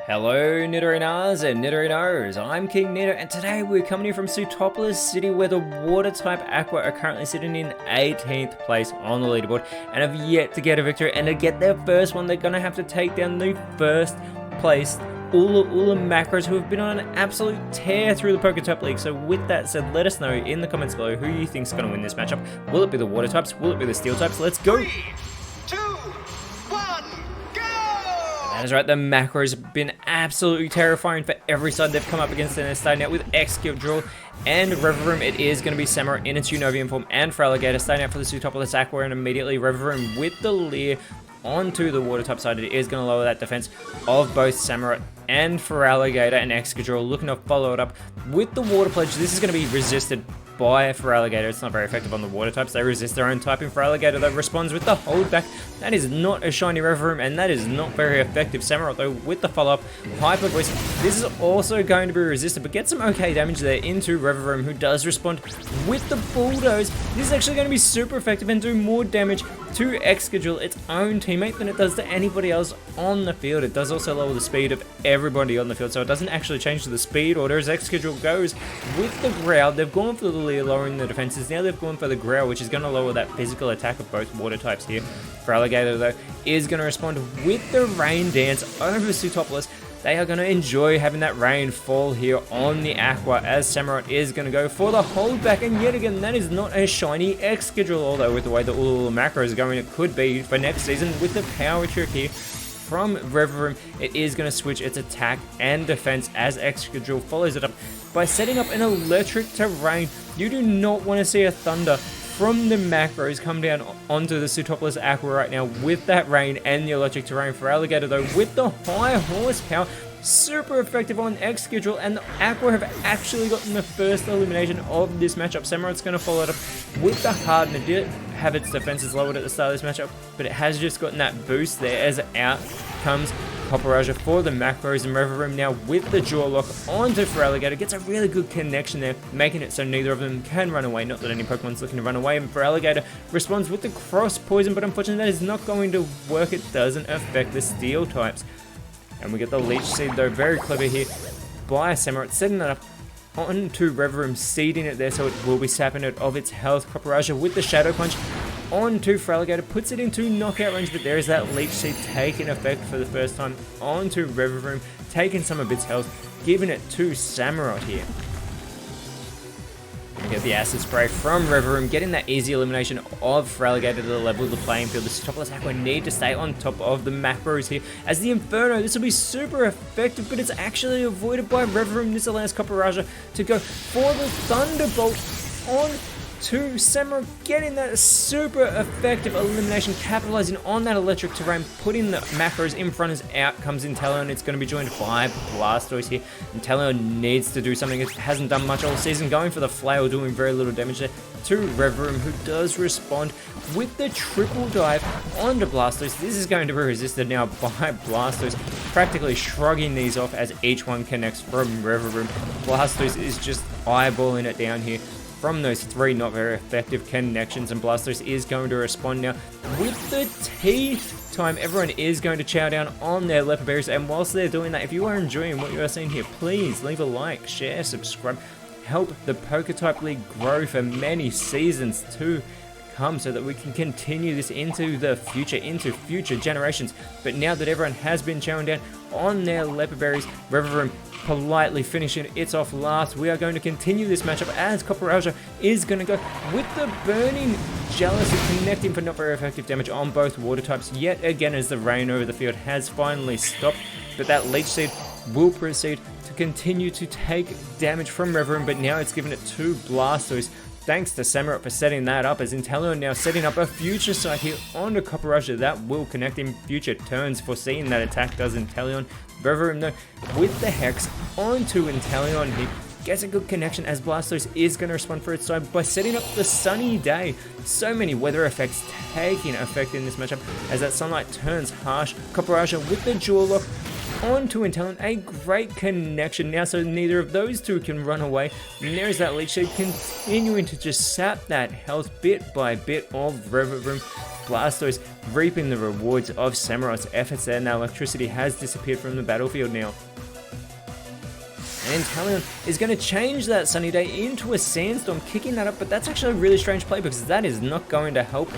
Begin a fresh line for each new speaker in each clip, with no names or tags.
Hello Nidorinas and Nidorinos, I'm KingNido and today we're coming here from Sootopolis City where the water type Aqua are currently sitting in 18th place on the leaderboard and have yet to get a victory, and to get their first one they're going to have to take down the first place Ula Macros, who have been on an absolute tear through the PokeType League. So with that said, let us know in the comments below who you think is going to win this matchup. Will it be the water types? Will it be the steel types? Let's go!
3, 2, 1, go!
That is right, the Macros have been absolutely terrifying for every side they've come up against, and they're starting out with Excadrill and Reverum. It is going to be Samurott in its Unovian form and Feraligatr starting out for the Sootopolis Aqua, and immediately Reverum with the Leer onto the water type side. It is going to lower that defense of both Samurott and Feraligatr, and Excadrill looking to follow it up with the water pledge. This is going to be resisted by Feraligatr. It's not very effective on the water types. They resist their own typing. Feraligatr that responds with the hold back. That is not a shiny Reverum, and that is not very effective. Samurott though with the follow up Hyper Voice. This is also going to be resisted, but get some okay damage there into Reverum, who does respond with the Bulldoze. This is actually going to be super effective and do more damage to Excadrill, its own teammate, than it does to anybody else on the field. It does also lower the speed of everybody on the field, so it doesn't actually change the speed order as Excadrill goes with the Growl. They've gone for the Leer, lowering the defenses. Now they've gone for the Growl, which is going to lower that physical attack of both water types here. Feraligatr though is going to respond with the Rain Dance over Sootopolis. They are going to enjoy having that rain fall here on the Aqua, as Samurott is going to go for the holdback, and yet again that is not a shiny Excadrill, although with the way the Ula Macro is going it could be for next season. With the power trick here from Reverum, it is going to switch its attack and defense as Excadrill follows it up by setting up an electric terrain. You do not want to see a Thunder from the Macros come down onto the Sootopolis Aqua right now with that rain and the electric terrain. Feraligatr though with the high horsepower, super effective on Excadrill, and the Aqua have actually gotten the first elimination of this matchup. Samurott's going to follow it up with the Harden. It did have its defenses lowered at the start of this matchup, but it has just gotten that boost there as out comes Copperaja for the Macros, and Reverum now with the Jaw Lock onto Feraligatr. Gets a really good connection there, making it so neither of them can run away. Not that any Pokemon's looking to run away, and Feraligatr responds with the Cross Poison, but unfortunately that is not going to work. It doesn't affect the Steel types. And we get the Leech Seed though, very clever here by Samurott, setting that up onto Reverum, seeding it there so it will be sapping it of its health. Copperaja with the Shadow Punch onto Feraligatr, puts it into knockout range, but there is that Leech Seed taking effect for the first time onto Reverum, taking some of its health, giving it to Samurott here. We get the Acid Spray from Reverum, getting that easy elimination of Feraligatr to level the playing field. The Sootopolis Aqua need to stay on top of the Macros here, as the Inferno, this will be super effective, but it's actually avoided by Reverum. This allows Copperaja to go for the Thunderbolt on to Samurott, getting that super effective elimination, capitalizing on that electric terrain, putting the Macros in front. As out comes Inteleon. It's going to be joined by Blastoise here. Inteleon needs to do something. It hasn't done much all season, going for the Flail, doing very little damage there to Reverum, who does respond with the triple dive onto Blastoise. This is going to be resisted now by Blastoise, practically shrugging these off as each one connects from Reverum. Blastoise is just eyeballing it down here from those three not very effective connections, and Blastoise is going to respond now with the Teeth time. Everyone is going to chow down on their leopard berries, and whilst they're doing that, if you are enjoying what you are seeing here, please leave a like, share, subscribe, help the PokeType League grow for many seasons to come, so that we can continue this into the future, into future generations. But now that everyone has been chowing down on their leopard berries, Reverum politely finishing it off last. We are going to continue this matchup as Copperaja is going to go with the Burning Jealousy, connecting for not very effective damage on both water types yet again, as the rain over the field has finally stopped. But that Leech Seed will proceed to continue to take damage from Reverum, but now it's given it to Blastoise. Thanks to Samurott for setting that up, as Inteleon now setting up a future sight here onto Copperaja that will connect in future turns, foreseeing that attack does Inteleon. Reverum though with the Hex onto Inteleon, he gets a good connection as Blastoise is going to respond for its side by setting up the Sunny Day. So many weather effects taking effect in this matchup as that sunlight turns harsh. Copperaja with the Jaw Lock onto Inteleon, a great connection now so neither of those two can run away, and there's that Leech Seed continuing to just sap that health bit by bit of Reverum. Blastoise reaping the rewards of Samurot's efforts there. Now electricity has disappeared from the battlefield now. And Inteleon is going to change that Sunny Day into a Sandstorm, kicking that up, but that's actually a really strange play because that is not going to help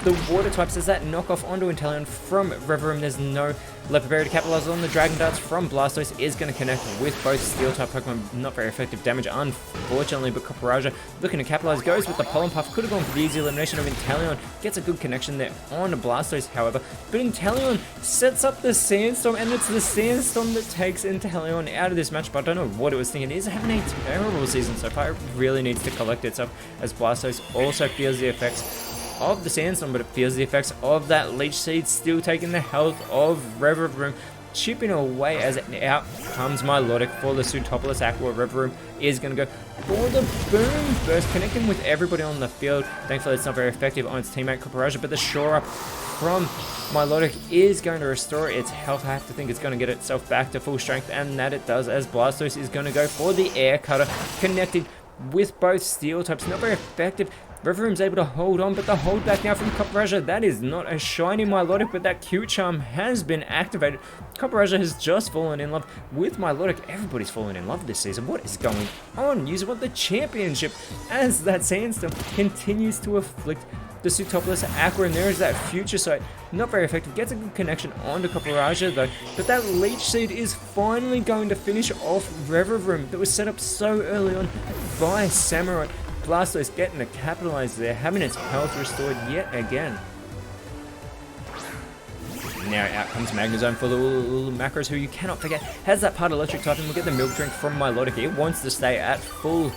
the Water types as that knockoff onto Inteleon from Revavroom. There's no Leopard Berry to capitalize on. The Dragon Darts from Blastoise is going to connect with both Steel type Pokemon. Not very effective damage, unfortunately, but Copperajah looking to capitalize, goes with the Pollen Puff. Could have gone for the easy elimination of Inteleon. Gets a good connection there on Blastoise, however, but Inteleon sets up the Sandstorm, and it's the Sandstorm that takes Inteleon out of this match. But I don't know what it was thinking. It is having a terrible season so far. It really needs to collect itself, as Blastoise also feels the effects of the Sandstorm, but it feels the effects of that Leech Seed, still taking the health of Revavroom, chipping away as out comes Milotic for the Pseudopolis Aqua. Revavroom is going to go for the Boom Burst, connecting with everybody on the field. Thankfully, it's not very effective on its teammate Copperajah, but the Shore Up from Milotic is going to restore its health. I have to think it's going to get itself back to full strength, and that it does, as Blastoise is going to go for the Air Cutter, connecting with both Steel types. Not very effective. Revavroom's able to hold on, but the hold back now from Copperajah, that is not a shiny Milotic, but that Q-Charm has been activated. Copperajah has just fallen in love with Milotic. Everybody's fallen in love this season. What is going on? User want the championship as that Sandstorm continues to afflict the Pseudopolis Aqua, and there is that Future Sight. Not very effective. Gets a good connection onto Copperajah though, but that Leech Seed is finally going to finish off Revavroom that was set up so early on by Samurott. Blastoise getting to capitalize there, having its health restored yet again. Now out comes Magnezone for the little Macros, who you cannot forget has that part electric type, and we'll get the Milk Drink from Milotic. It wants to stay at full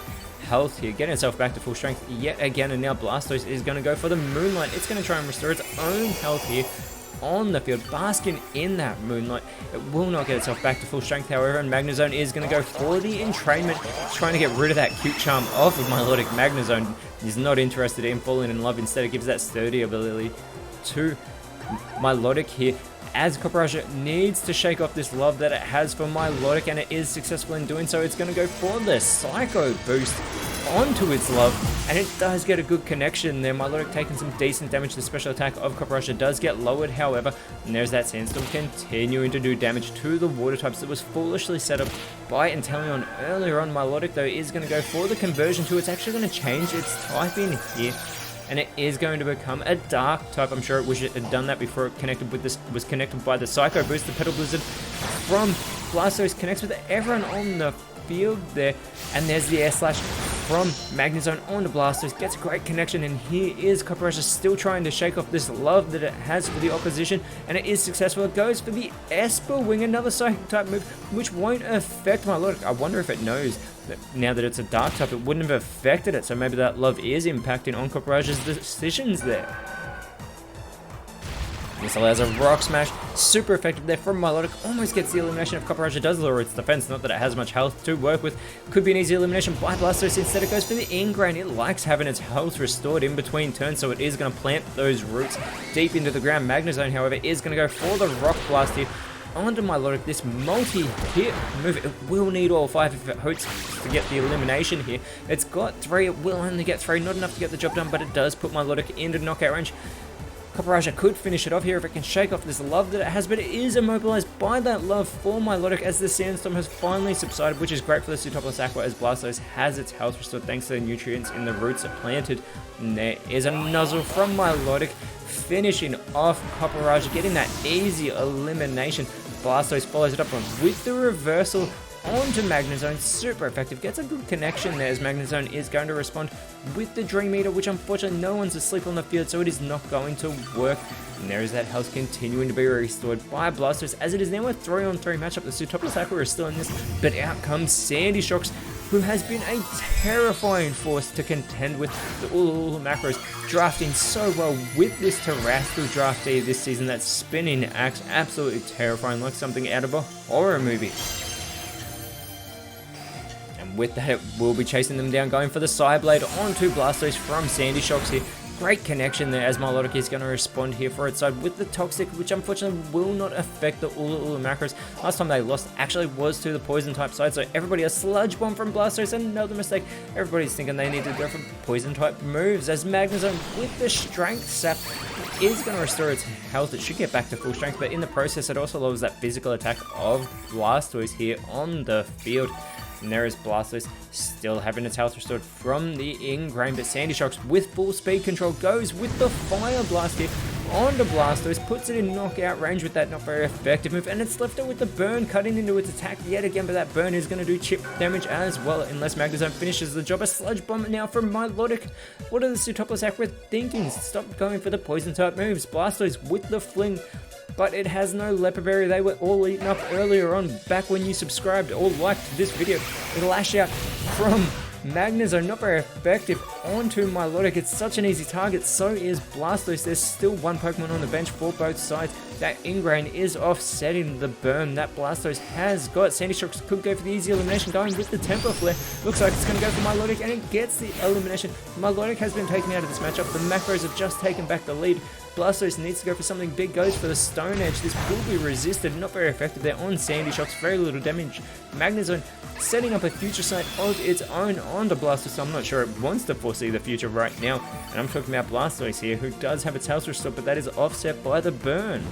health here, getting itself back to full strength yet again, and now Blastoise is going to go for the Moonlight. It's going to try and restore its own health here on the field, basking in that Moonlight. It will not get itself back to full strength, however, and Magnezone is going to go for the Entrainment, trying to get rid of that cute charm off of Milotic. Magnezone is not interested in falling in love. Instead, it gives that sturdy ability to Milotic here, as Copperajah needs to shake off this love that it has for Milotic, and it is successful in doing so. It's going to go for the Psycho Boost onto its love, and it does get a good connection there. Milotic taking some decent damage. The special attack of Copperajah does get lowered, however, and there's that Sandstorm continuing to do damage to the Water types that was foolishly set up by Inteleon earlier on. Milotic, though, is going to go for the conversion to, it's actually going to change its type in here, and it is going to become a Dark type. I'm sure it wish it had done that before it connected with this, was connected by the Psycho Boost. The Petal Blizzard from Blastoise connects with everyone on the field there, and there's the Air Slash from Magnezone onto Blastoise, gets a great connection, and here is Copperajah still trying to shake off this love that it has for the opposition, and it is successful. It goes for the Esper Wing, another Psychic type move, which won't affect Milotic. I wonder if it knows that now that it's a Dark type, it wouldn't have affected it, so maybe that love is impacting on Copperajah's decisions there. This allows a Rock Smash, super effective there from Milotic, almost gets the elimination of Copperajah, does lower its defense, not that it has much health to work with. Could be an easy elimination by Blastoise. Instead it goes for the Ingrain. It likes having its health restored in between turns, so it is going to plant those roots deep into the ground. Magnezone, however, is going to go for the Rock Blast here onto Milotic. This multi-hit move, it will need all 5 if it hopes to get the elimination here. It's got 3, it will only get 3, not enough to get the job done, but it does put Milotic into knockout range. Copperajah could finish it off here if it can shake off this love that it has, but it is immobilized by that love for Milotic as the Sandstorm has finally subsided, which is great for the Pseudopolis Aqua as Blastoise has its health restored thanks to the nutrients in the roots it planted. And there is a Nuzzle from Milotic, finishing off Copperajah, getting that easy elimination. Blastoise follows it up with the reversal onto Magnezone, super effective, gets a good connection there as Magnezone is going to respond with the Dream Eater, which unfortunately no one's asleep on the field, so it is not going to work. And there is that health continuing to be restored by Blastoise as it is now a 3-on-3 matchup. The Pseudopolis Aqua is still in this, but out comes Sandy Shocks, who has been a terrifying force to contend with. The Macros drafting so well with this Terrestrial draftee this season. That spinning axe, absolutely terrifying, like something out of a horror movie. With that, it will be chasing them down, going for the Psyblade onto Blastoise from Sandy Shocks here. Great connection there as Milotic is going to respond here for its side with the Toxic, which unfortunately will not affect the Ula Macros. Last time they lost actually was to the Poison type side, so everybody a Sludge Bomb from Blastoise, and another mistake. Everybody's thinking they need to go for Poison type moves as Magnezone with the Strength Sap is going to restore its health. It should get back to full strength, but in the process, it also lowers that physical attack of Blastoise here on the field. And there is Blastoise still having its health restored from the Ingrain, but Sandy Shocks with full speed control goes with the Fire Blast here onto Blastoise, puts it in knockout range with that not very effective move, and it's left it with the burn cutting into its attack yet again, but that burn is going to do chip damage as well unless Magnezone finishes the job. A Sludge Bomb now from Milotic. What are the Sootopolis Aqua thinking? Stop going for the poison type moves. Blastoise with the fling, but it has no Leper Berry. They were all eaten up earlier on, back when you subscribed or liked this video. The Lash Out from Magnezone, not very effective onto Milotic. It's such an easy target, so is Blastoise. There's still one Pokemon on the bench for both sides. That Ingrain is offsetting the burn that Blastoise has got. Sandy Shocks could go for the easy elimination, going with the Temper Flare. Looks like it's going to go for Milotic, and it gets the elimination. Milotic has been taken out of this matchup. The Macros have just taken back the lead. Blastoise needs to go for something big, goes for the Stone Edge. This will be resisted, not very effective there on Sandy Shocks, very little damage. Magnezone setting up a future sight of its own onto Blastoise. I'm not sure it wants to foresee the future right now, and I'm talking about Blastoise here, who does have its health restored, but that is offset by the burn.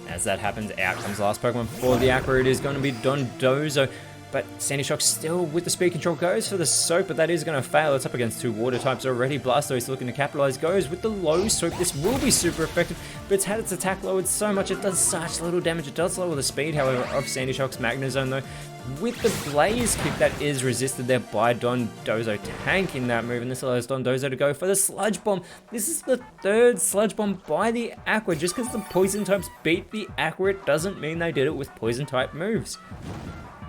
As that happens, out comes the last Pokemon for the Aqua. It is going to be Dondozo. But Sandy Shock still with the speed control goes for the Soap, but that is going to fail. It's up against two water types already. Blastoise looking to capitalize, goes with the low Soap. This will be super effective, but it's had its attack lowered so much. It does such little damage. It does lower the speed, however, of Sandy Shock's Magnezone though. With the Blaze Kick that is resisted there by Dondozo, tanking that move, and this allows Dondozo to go for the Sludge Bomb. This is the third Sludge Bomb by the Aqua. Just because the Poison types beat the Aqua, it doesn't mean they did it with Poison type moves.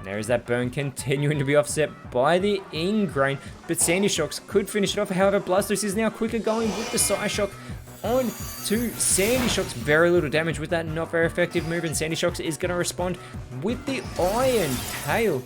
There is that burn continuing to be offset by the Ingrain, but Sandy Shocks could finish it off. However, Blastoise is now quicker, going with the Psyshock on to Sandy Shocks. Very little damage with that not very effective move, and Sandy Shocks is going to respond with the Iron Tail.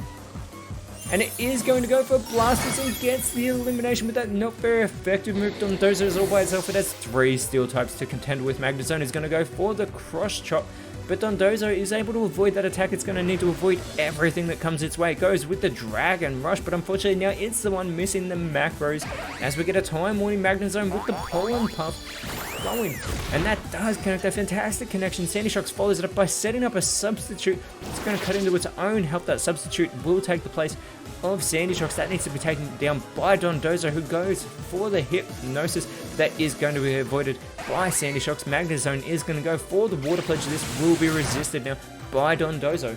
And it is going to go for Blastoise and gets the elimination with that not very effective move. Dondozo is all by itself. It has three Steel types to contend with. Magnezone is going to go for the Cross Chop, but Dondozo is able to avoid that attack. It's going to need to avoid everything that comes its way. It goes with the Dragon Rush, but unfortunately now it's the one missing the macros, as we get a Time Warning Magnezone with the Pollen Puff going. And that does connect, a fantastic connection. Sandy Shocks follows it up by setting up a substitute. It's going to cut into its own health. That substitute will take the place of Sandy Shocks. That needs to be taken down by Dondozo, who goes for the Hypnosis. That is going to be avoided by Sandy Shocks. Magnezone is going to go for the Water Pledge. This will be resisted now by Dondozo.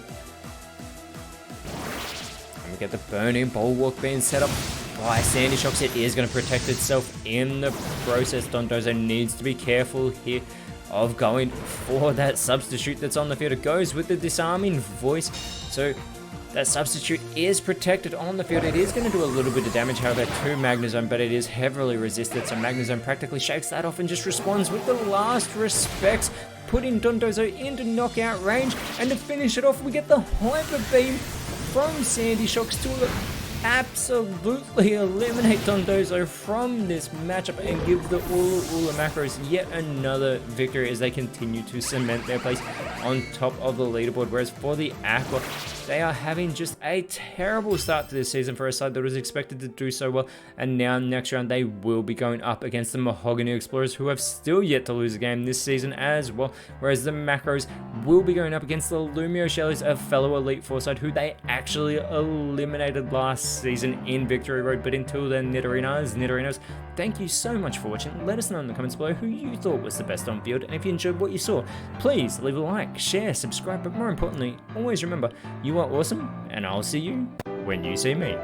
And we get the Burning Bulwark being set up by Sandy Shocks. It is going to protect itself in the process. Dondozo needs to be careful here of going for that substitute that's on the field. It goes with the Disarming Voice, so that substitute is protected on the field. It is going to do a little bit of damage, however, to Magnezone, but it is heavily resisted, so Magnezone practically shakes that off and just responds with the last respects, putting Dondozo into knockout range. And to finish it off, we get the Hyper Beam from Sandy Shocks to absolutely eliminate Dondozo from this matchup and give the Ula Macros yet another victory as they continue to cement their place on top of the leaderboard. Whereas for the Aqua, they are having just a terrible start to this season for a side that was expected to do so well, and now next round they will be going up against the Mahogany Explorers, who have still yet to lose a game this season as well, whereas the Macros will be going up against the Lumio Shellies, a fellow Elite Four side who they actually eliminated last season in Victory Road. But until then, Nidorinos, thank you so much for watching. Let us know in the comments below who you thought was the best on field, and if you enjoyed what you saw, please leave a like, share, subscribe, but more importantly, always remember, you are awesome, and I'll see you when you see me.